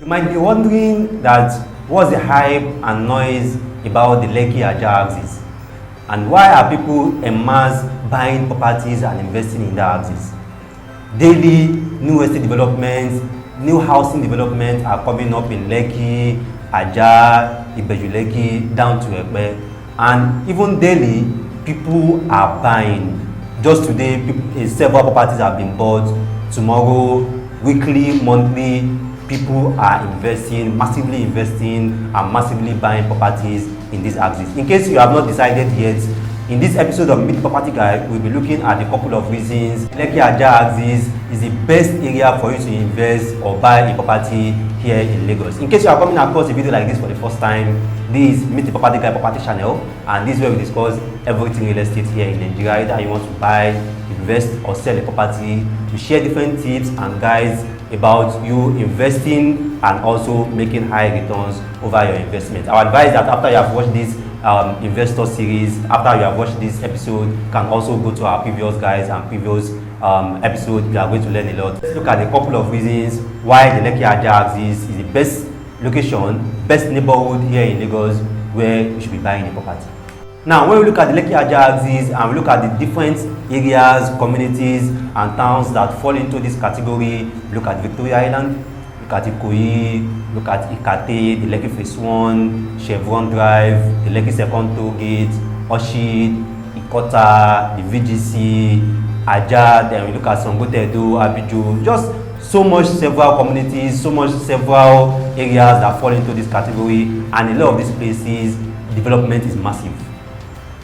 You might be wondering that what's the hype and noise about the Lekki Ajah axis, and why are people en masse buying properties and investing in that axis? Daily, new estate developments, new housing developments are coming up in Lekki, Ajah, Lekki, down to Ekpe, and even daily, people are buying. Just today, several properties have been bought. Tomorrow, weekly, monthly, people are investing, massively investing, and massively buying properties in this axis. In case you have not decided yet, in this episode of Meet Property Guide, we'll be looking at a couple of reasons Lekki Ajah axis is the best area for you to invest or buy a property here in Lagos. In case you are coming across a video like this for the first time, this is Meet the Property Guide property channel, and this is where we discuss everything real estate here in Nigeria. Either you want to buy, invest, or sell a property. We share different tips and guides about you investing and also making high returns over your investment. Our advice that after you have watched this investor series, after you have watched this episode, you can also go to our previous guides and previous episodes. You are going to learn a lot. Let's look at a couple of reasons why the Lekki Ajah axis is the best location, best neighborhood here in Lagos where you should be buying a property. Now, when we look at the Lekki Ajah axis and we look at the different areas, communities, and towns that fall into this category, look at Victoria Island, look at Ikoyi, look at Ikate, the Lekki Phase 1, Chevron Drive, the Lekki Second Toll Gate, Oshid, Ikota, the VGC, Ajah, then we look at Songotedo, Abiju, just several communities, several areas that fall into this category, and a lot of these places, development is massive.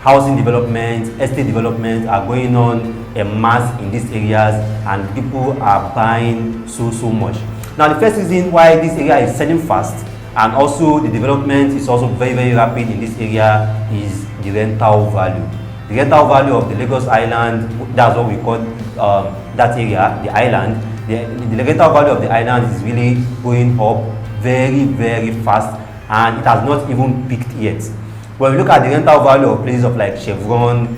Housing development, estate development are going on en masse in these areas, and people are buying so much. Now, the first reason why this area is selling fast and also the development is also very rapid in this area is the rental value. The rental value of the Lagos Island, that's what we call that area, the island. The rental value of the island is really going up very fast, and it has not even peaked yet. When we look at the rental value of places of like Chevron,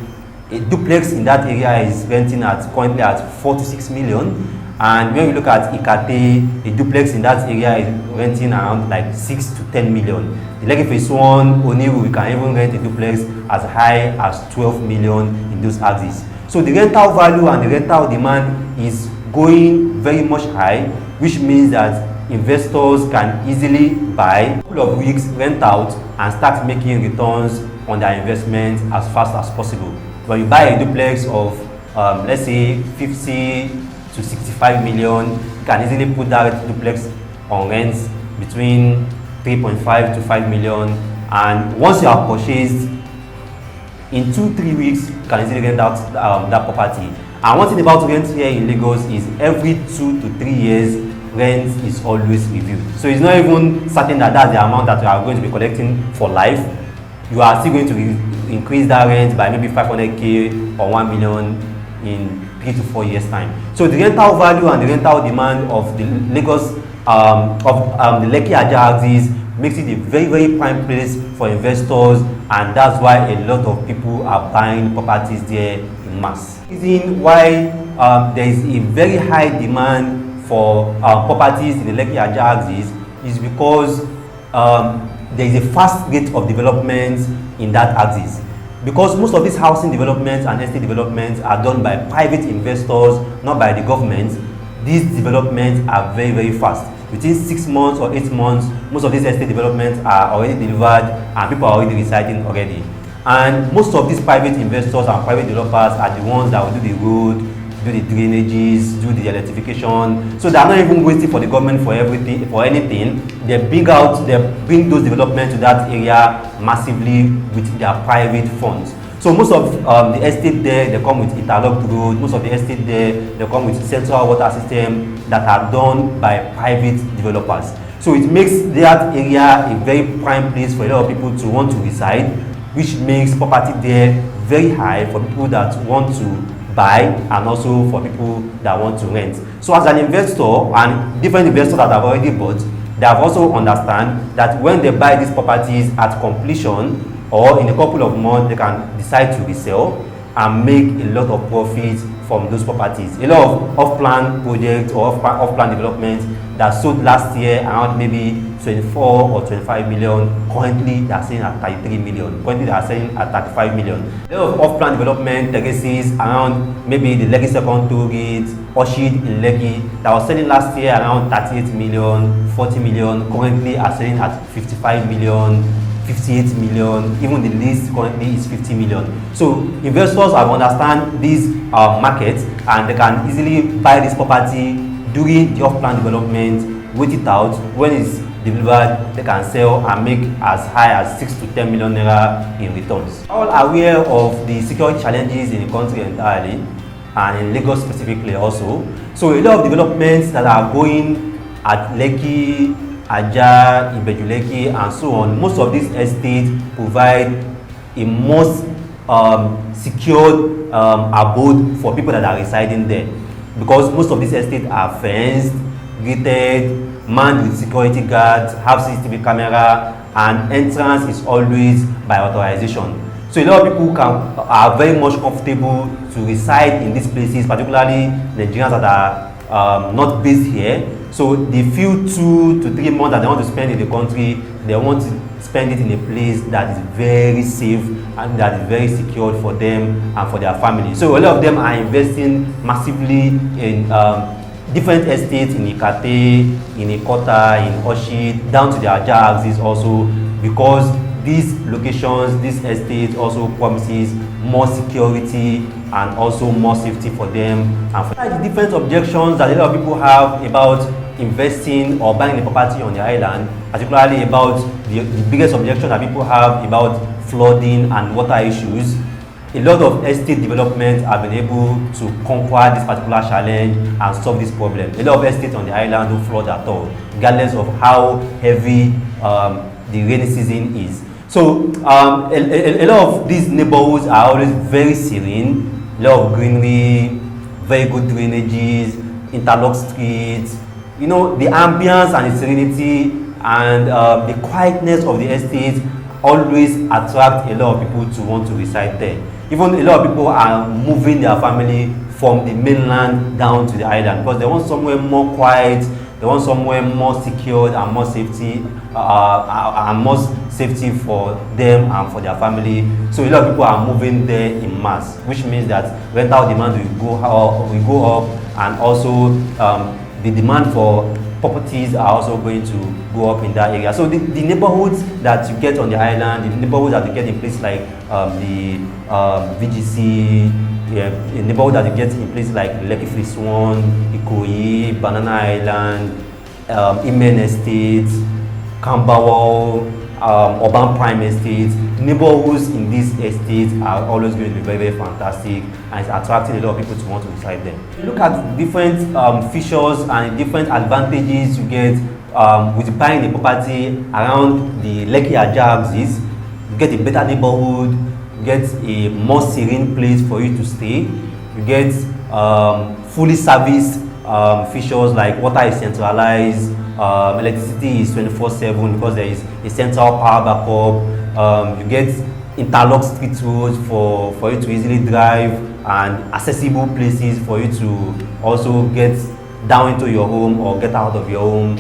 a duplex in that area is renting currently at 4 to 6 million. And when we look at Ikate, a duplex in that area is renting around like 6 to 10 million. The Lekki Phase 1, Oniru, we can even rent a duplex as high as 12 million in those axes. So the rental value and the rental demand is going very much high, which means that investors can easily buy a couple of weeks, rent out, and start making returns on their investment as fast as possible. When you buy a duplex of let's say 50 to 65 million, you can easily put that duplex on rents between 3.5 to 5 million, and once you have purchased, in 2-3 weeks you can easily rent out that property. And one thing about rent here in Lagos is every 2 to 3 years rent is always reviewed. So it's not even certain that that's the amount that you are going to be collecting for life. You are still going to increase that rent by maybe 500k or 1 million in 3 to 4 years time. So the rental value and the rental demand of the Lagos the Lekki Ajah axis makes it a very prime place for investors, and that's why a lot of people are buying properties there in mass. The reason why there is a very high demand for properties in the Lekki Ajah axis is because there is a fast rate of development in that axis. Because most of these housing developments and estate developments are done by private investors, not by the government, these developments are very fast. Within 6 months or 8 months, most of these estate developments are already delivered and people are already residing already. And most of these private investors and private developers are the ones that will do the road, do the drainages, do the electrification. So they are not even waiting for the government for everything, for anything. They bring those developments to that area massively with their private funds. So most of the estate there, they come with interlocked road. Most of the estate there, they come with central water system that are done by private developers. So it makes that area a very prime place for a lot of people to want to reside, which makes property there very high for people that want to buy and also for people that want to rent. So as an investor, and different investors that have already bought, they have also understand that when they buy these properties at completion or in a couple of months, they can decide to resell and make a lot of profits from those properties. A lot of off-plan projects or off-plan developments that sold last year around maybe 24 or 25 million, currently they are selling at 33 million. Currently they are selling at 35 million. A lot of off-plan development legacies around maybe the Lekki second toll gate, Oshid in Lekki, that was selling last year around 38 million, 40 million, currently are selling at 55 million, 58 million, even the list currently is 50 million. So investors have understand these markets, and they can easily buy this property during the off-plan development, wait it out. When it's delivered, they can sell and make as high as 6 to 10 million naira in returns. All aware of the security challenges in the country entirely, and in Lagos specifically also. So a lot of developments that are going at Lekki, Ajah, Lekki, and so on, most of these estates provide a most secured abode for people that are residing there, because most of these estates are fenced, gated, manned with security guards, have CCTV camera, and entrance is always by authorization. So a lot of people are very much comfortable to reside in these places, particularly Nigerians that are not based here. So the few 2 to 3 months that they want to spend in the country, they want to spend it in a place that is very safe and that is very secured for them and for their family. So a lot of them are investing massively in different estates in Ikate, in Ikota, in Oshid, down to the Ajah axis also, because these locations, these estates also promises more security and also more safety for them. And for the different objections that a lot of people have about investing or buying a property on the island, particularly about the biggest objection that people have about flooding and water issues, a lot of estate developments have been able to conquer this particular challenge and solve this problem. A lot of estates on the island don't flood at all, regardless of how heavy the rainy season is. So a lot of these neighborhoods are always very serene, a lot of greenery, very good drainages, interlocked streets. You know, the ambience and the serenity and the quietness of the estate always attract a lot of people to want to reside there. Even a lot of people are moving their family from the mainland down to the island because they want somewhere more quiet, they want somewhere more secured and more safety, and more safety for them and for their family. So a lot of people are moving there in mass, which means that rental demand will go up, and also the demand for properties are also going to go up in that area. So the neighborhoods that you get on the island, the neighborhoods that you get in places like the VGC, a neighborhood that you get in places like Lekki Phase, Ikoyi, Banana Island, Imen Estates, Camberwell, Urban Prime Estates, neighborhoods in these estates are always going to be very, very fantastic, and it's attracting a lot of people to want to reside there. You look at different features and different advantages you get with buying a property around the Lekki Ajah axis. You get a better neighborhood, you get a more serene place for you to stay, you get fully serviced features like water is centralized, electricity is 24/7 because there is a central power backup. You get interlocked street roads for you to easily drive, and accessible places for you to also get down into your home or get out of your home.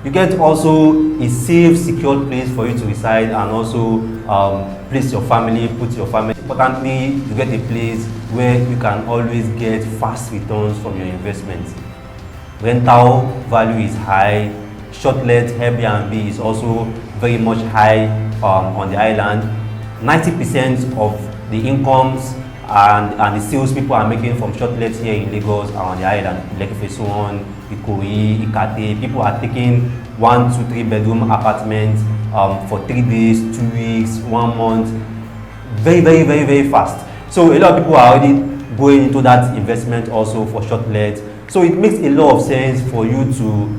You get also a safe, secure place for you to reside, and also place your family, put your family. Importantly, you get a place where you can always get fast returns from your investments. Rental value is high. Short-let Airbnb is also very much high on the island. 90% of the incomes and the sales people are making from short-let here in Lagos are on the island. Lekki Phase, Ikoyi, Ikate. People are taking 1, 2, 3 bedroom apartments for 3 days, 2 weeks, 1 month. Very, very, very, very fast. So a lot of people are already going into that investment also for short-let. So it makes a lot of sense for you to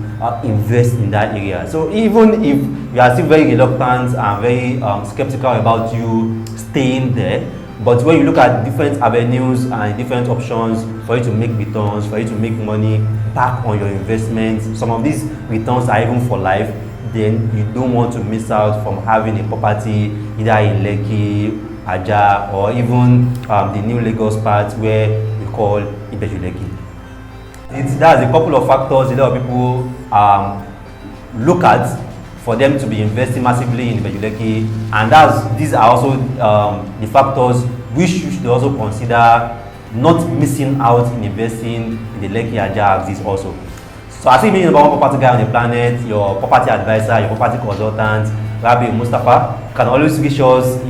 invest in that area. So even if you are still very reluctant and very skeptical about you staying there, but when you look at different avenues and different options for you to make returns, for you to make money back on your investments, some of these returns are even for life, then you don't want to miss out from having a property either in Lekki, Ajah, or even the new Lagos part where we call Lekki. That's a couple of factors a lot of people look at for them to be investing massively in Lekki, and these are also the factors which you should also consider not missing out in investing in the Lekki Ajah axis also. So as you being number one property guy on the planet, your property advisor, your property consultant, Rabi Mustafa, can always reach us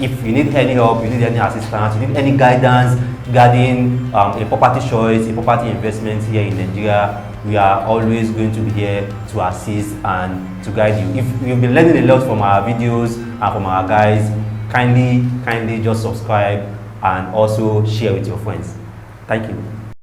if you need any help, you need any assistance, you need any guidance regarding a property choice, a property investment here in Nigeria. We are always going to be here to assist and to guide you. If you've been learning a lot from our videos and from our guys, kindly just subscribe and also share with your friends. Thank you.